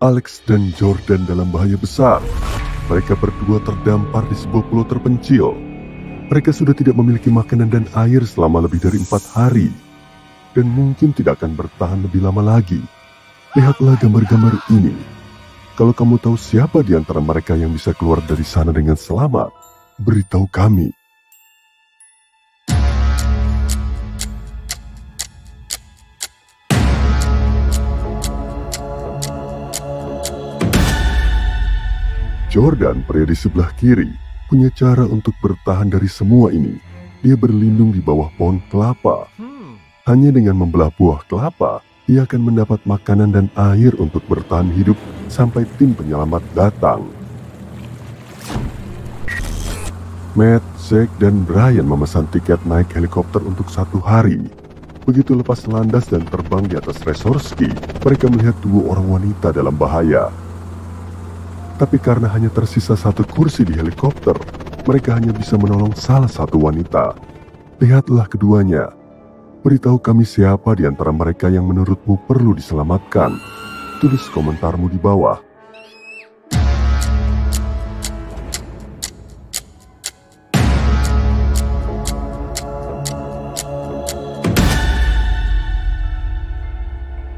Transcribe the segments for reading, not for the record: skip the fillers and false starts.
Alex dan Jordan dalam bahaya besar. Mereka berdua terdampar di sebuah pulau terpencil. Mereka sudah tidak memiliki makanan dan air selama lebih dari 4 hari. Dan mungkin tidak akan bertahan lebih lama lagi. Lihatlah gambar-gambar ini. Kalau kamu tahu siapa di antara mereka yang bisa keluar dari sana dengan selamat, beritahu kami. Jordan, pria di sebelah kiri, punya cara untuk bertahan dari semua ini. Dia berlindung di bawah pohon kelapa. Hanya dengan membelah buah kelapa, ia akan mendapat makanan dan air untuk bertahan hidup sampai tim penyelamat datang. Matt, Zach, dan Brian memesan tiket naik helikopter untuk 1 hari. Begitu lepas landas dan terbang di atas resor ski, mereka melihat 2 orang wanita dalam bahaya. Tapi karena hanya tersisa 1 kursi di helikopter, mereka hanya bisa menolong salah satu wanita. Lihatlah keduanya. Beritahu kami siapa di antara mereka yang menurutmu perlu diselamatkan. Tulis komentarmu di bawah.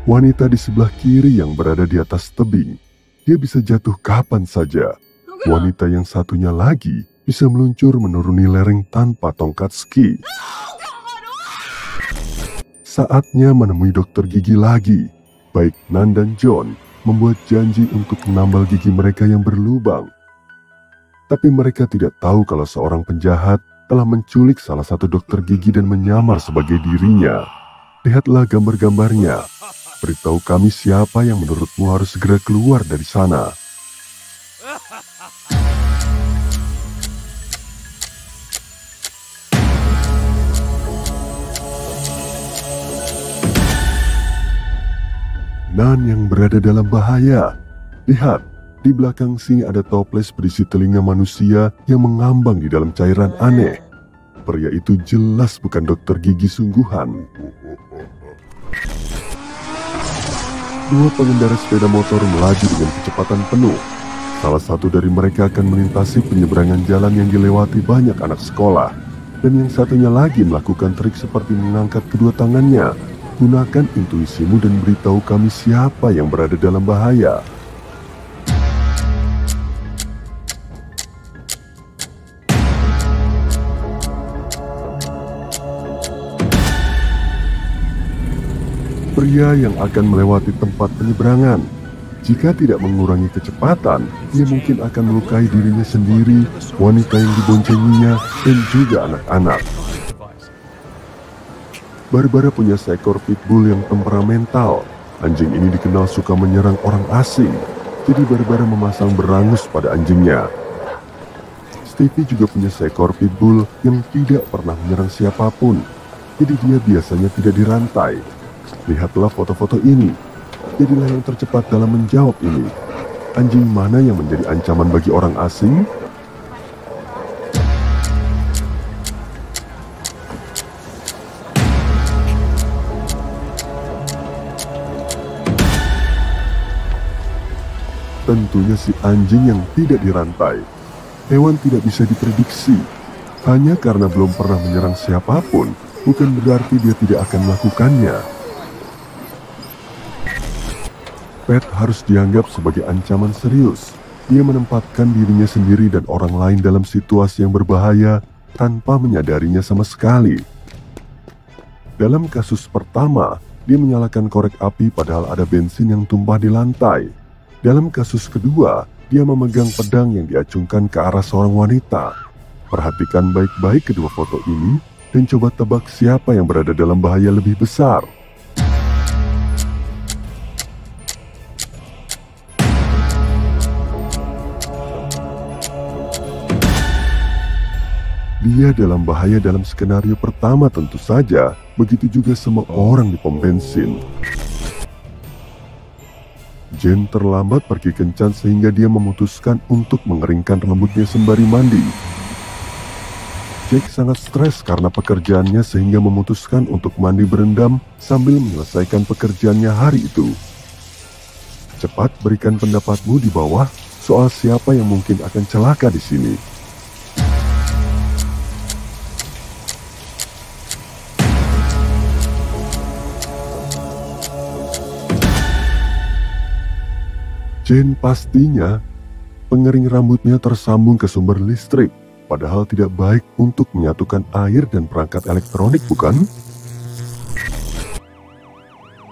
Wanita di sebelah kiri yang berada di atas tebing. Dia bisa jatuh kapan saja. Wanita yang satunya lagi bisa meluncur menuruni lereng tanpa tongkat ski. Saatnya menemui dokter gigi lagi. Baik Nan dan John membuat janji untuk menambal gigi mereka yang berlubang. Tapi mereka tidak tahu kalau seorang penjahat telah menculik salah satu dokter gigi dan menyamar sebagai dirinya. Lihatlah gambar-gambarnya. Beritahu kami siapa yang menurutmu harus segera keluar dari sana. Nan yang berada dalam bahaya. Lihat, di belakang sini ada toples berisi telinga manusia yang mengambang di dalam cairan aneh. Pria itu jelas bukan dokter gigi sungguhan. 2 pengendara sepeda motor melaju dengan kecepatan penuh. Salah satu dari mereka akan melintasi penyeberangan jalan yang dilewati banyak anak sekolah. Dan yang satunya lagi melakukan trik seperti mengangkat kedua tangannya. Gunakan intuisimu dan beritahu kami siapa yang berada dalam bahaya. Pria yang akan melewati tempat penyeberangan. Jika tidak mengurangi kecepatan, dia mungkin akan melukai dirinya sendiri, wanita yang diboncenginya, dan juga anak-anak. Barbara punya seekor pitbull yang temperamental. Anjing ini dikenal suka menyerang orang asing. Jadi Barbara memasang berangus pada anjingnya. Stevie juga punya seekor pitbull yang tidak pernah menyerang siapapun. Jadi dia biasanya tidak dirantai. Lihatlah foto-foto ini. Jadilah yang tercepat dalam menjawab ini. Anjing mana yang menjadi ancaman bagi orang asing? Tentunya si anjing yang tidak dirantai. Hewan tidak bisa diprediksi. Hanya karena belum pernah menyerang siapapun, bukan berarti dia tidak akan melakukannya. Pet harus dianggap sebagai ancaman serius. Dia menempatkan dirinya sendiri dan orang lain dalam situasi yang berbahaya tanpa menyadarinya sama sekali. Dalam kasus pertama, dia menyalakan korek api padahal ada bensin yang tumpah di lantai. Dalam kasus kedua, dia memegang pedang yang diacungkan ke arah seorang wanita. Perhatikan baik-baik kedua foto ini dan coba tebak siapa yang berada dalam bahaya lebih besar. Dia dalam bahaya dalam skenario pertama tentu saja, begitu juga semua orang di pom bensin. Jen terlambat pergi kencan sehingga dia memutuskan untuk mengeringkan rambutnya sembari mandi. Jack sangat stres karena pekerjaannya sehingga memutuskan untuk mandi berendam sambil menyelesaikan pekerjaannya hari itu. Cepat berikan pendapatmu di bawah soal siapa yang mungkin akan celaka di sini. Jane pastinya. Pengering rambutnya tersambung ke sumber listrik, padahal tidak baik untuk menyatukan air dan perangkat elektronik, bukan?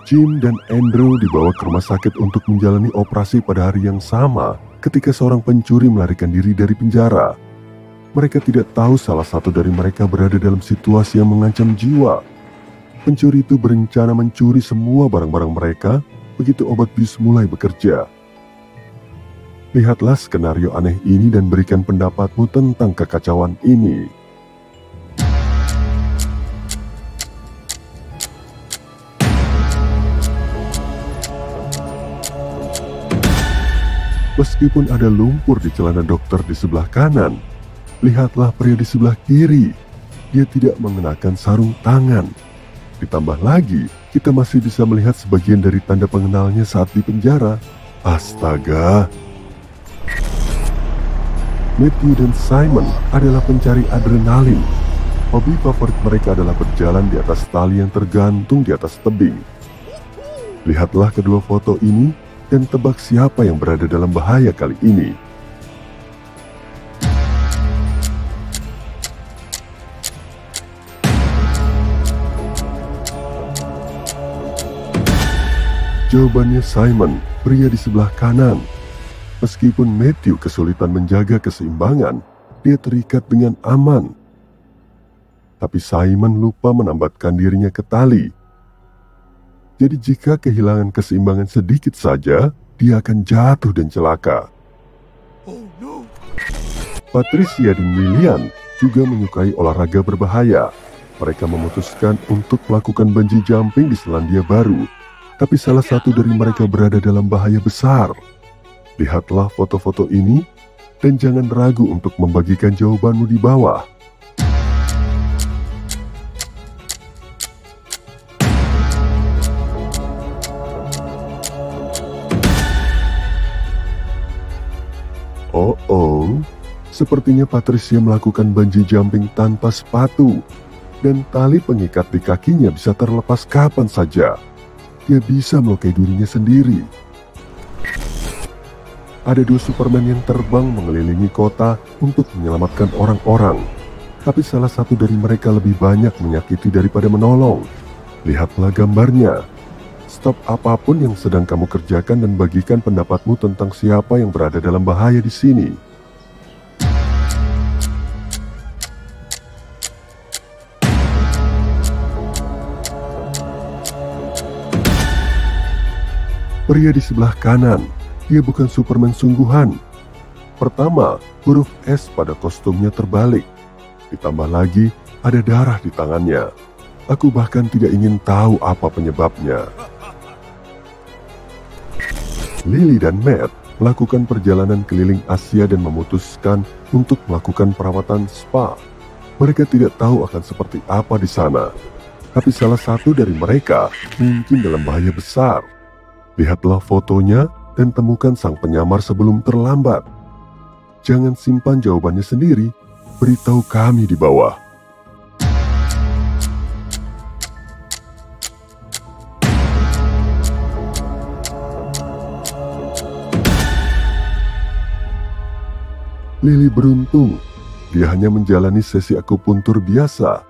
Jim dan Andrew dibawa ke rumah sakit untuk menjalani operasi pada hari yang sama ketika seorang pencuri melarikan diri dari penjara. Mereka tidak tahu salah satu dari mereka berada dalam situasi yang mengancam jiwa. Pencuri itu berencana mencuri semua barang-barang mereka begitu obat bius mulai bekerja. Lihatlah skenario aneh ini dan berikan pendapatmu tentang kekacauan ini. Meskipun ada lumpur di celana dokter di sebelah kanan, lihatlah pria di sebelah kiri. Dia tidak mengenakan sarung tangan. Ditambah lagi, kita masih bisa melihat sebagian dari tanda pengenalnya saat di penjara. Astaga! Matthew dan Simon adalah pencari adrenalin. Hobi favorit mereka adalah berjalan di atas tali yang tergantung di atas tebing. Lihatlah kedua foto ini dan tebak siapa yang berada dalam bahaya kali ini. Jawabannya Simon, pria di sebelah kanan. Meskipun Matthew kesulitan menjaga keseimbangan, dia terikat dengan aman. Tapi Simon lupa menambatkan dirinya ke tali. Jadi jika kehilangan keseimbangan sedikit saja, dia akan jatuh dan celaka. Patricia dan Lillian juga menyukai olahraga berbahaya. Mereka memutuskan untuk melakukan bungee jumping di Selandia Baru. Tapi salah satu dari mereka berada dalam bahaya besar. Lihatlah foto-foto ini dan jangan ragu untuk membagikan jawabanmu di bawah. Oh, sepertinya Patricia melakukan bungee jumping tanpa sepatu dan tali pengikat di kakinya bisa terlepas kapan saja. Dia bisa melukai dirinya sendiri. Ada dua Superman yang terbang mengelilingi kota untuk menyelamatkan orang-orang. Tapi salah satu dari mereka lebih banyak menyakiti daripada menolong. Lihatlah gambarnya. Stop apapun yang sedang kamu kerjakan dan bagikan pendapatmu tentang siapa yang berada dalam bahaya di sini. Pria di sebelah kanan. Dia bukan Superman sungguhan. Pertama, huruf S pada kostumnya terbalik. Ditambah lagi, ada darah di tangannya. Aku bahkan tidak ingin tahu apa penyebabnya. Lily dan Matt melakukan perjalanan keliling Asia dan memutuskan untuk melakukan perawatan spa. Mereka tidak tahu akan seperti apa di sana. Tapi salah satu dari mereka mungkin dalam bahaya besar. Lihatlah fotonya dan temukan sang penyamar sebelum terlambat. Jangan simpan jawabannya sendiri, beritahu kami di bawah. Lily beruntung, dia hanya menjalani sesi akupuntur biasa.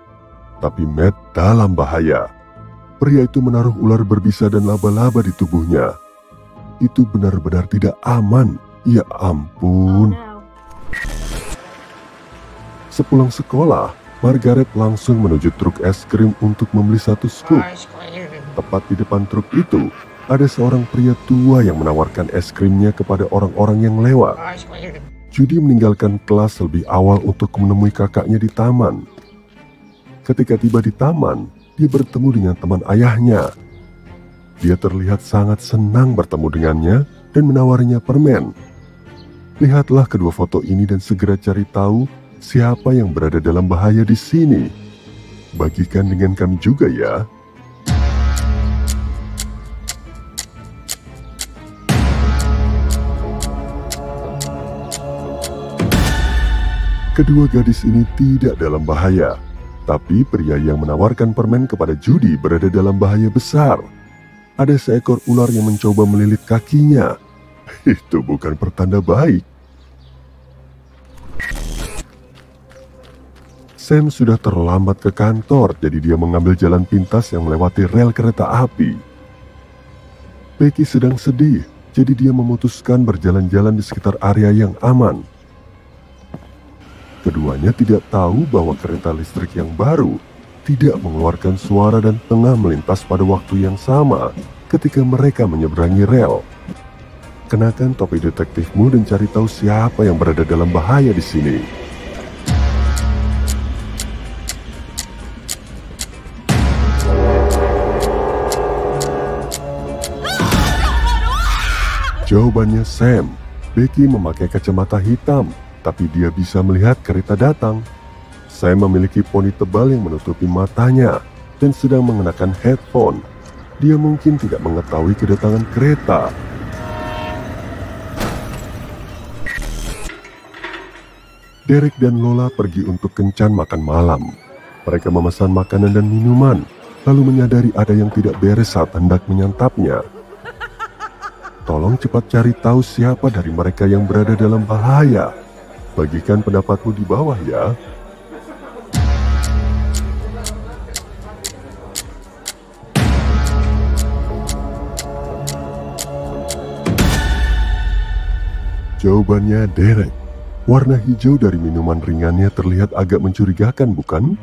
Tapi Matt dalam bahaya. Pria itu menaruh ular berbisa dan laba-laba di tubuhnya. Itu benar-benar tidak aman. Ya ampun. Sepulang sekolah, Margaret langsung menuju truk es krim untuk membeli satu scoop. Tepat di depan truk itu, ada seorang pria tua yang menawarkan es krimnya kepada orang-orang yang lewat. Judy meninggalkan kelas lebih awal untuk menemui kakaknya di taman. Ketika tiba di taman, dia bertemu dengan teman ayahnya. Dia terlihat sangat senang bertemu dengannya dan menawarinya permen. Lihatlah kedua foto ini dan segera cari tahu siapa yang berada dalam bahaya di sini. Bagikan dengan kami juga ya. Kedua gadis ini tidak dalam bahaya, tapi pria yang menawarkan permen kepada Judy berada dalam bahaya besar. Ada seekor ular yang mencoba melilit kakinya. Itu bukan pertanda baik. Sam sudah terlambat ke kantor, jadi dia mengambil jalan pintas yang melewati rel kereta api. Becky sedang sedih, jadi dia memutuskan berjalan-jalan di sekitar area yang aman. Keduanya tidak tahu bahwa kereta listrik yang baru tidak mengeluarkan suara dan tengah melintas pada waktu yang sama ketika mereka menyeberangi rel. Kenakan topi detektifmu dan cari tahu siapa yang berada dalam bahaya di sini. Jawabannya Sam. Becky memakai kacamata hitam, tapi dia bisa melihat kereta datang. Sam memiliki poni tebal yang menutupi matanya dan sedang mengenakan headphone. Dia mungkin tidak mengetahui kedatangan kereta. Derek dan Lola pergi untuk kencan makan malam. Mereka memesan makanan dan minuman, lalu menyadari ada yang tidak beres saat hendak menyantapnya. Tolong cepat cari tahu siapa dari mereka yang berada dalam bahaya. Bagikan pendapatmu di bawah ya. Jawabannya Derek. Warna hijau dari minuman ringannya terlihat agak mencurigakan, bukan?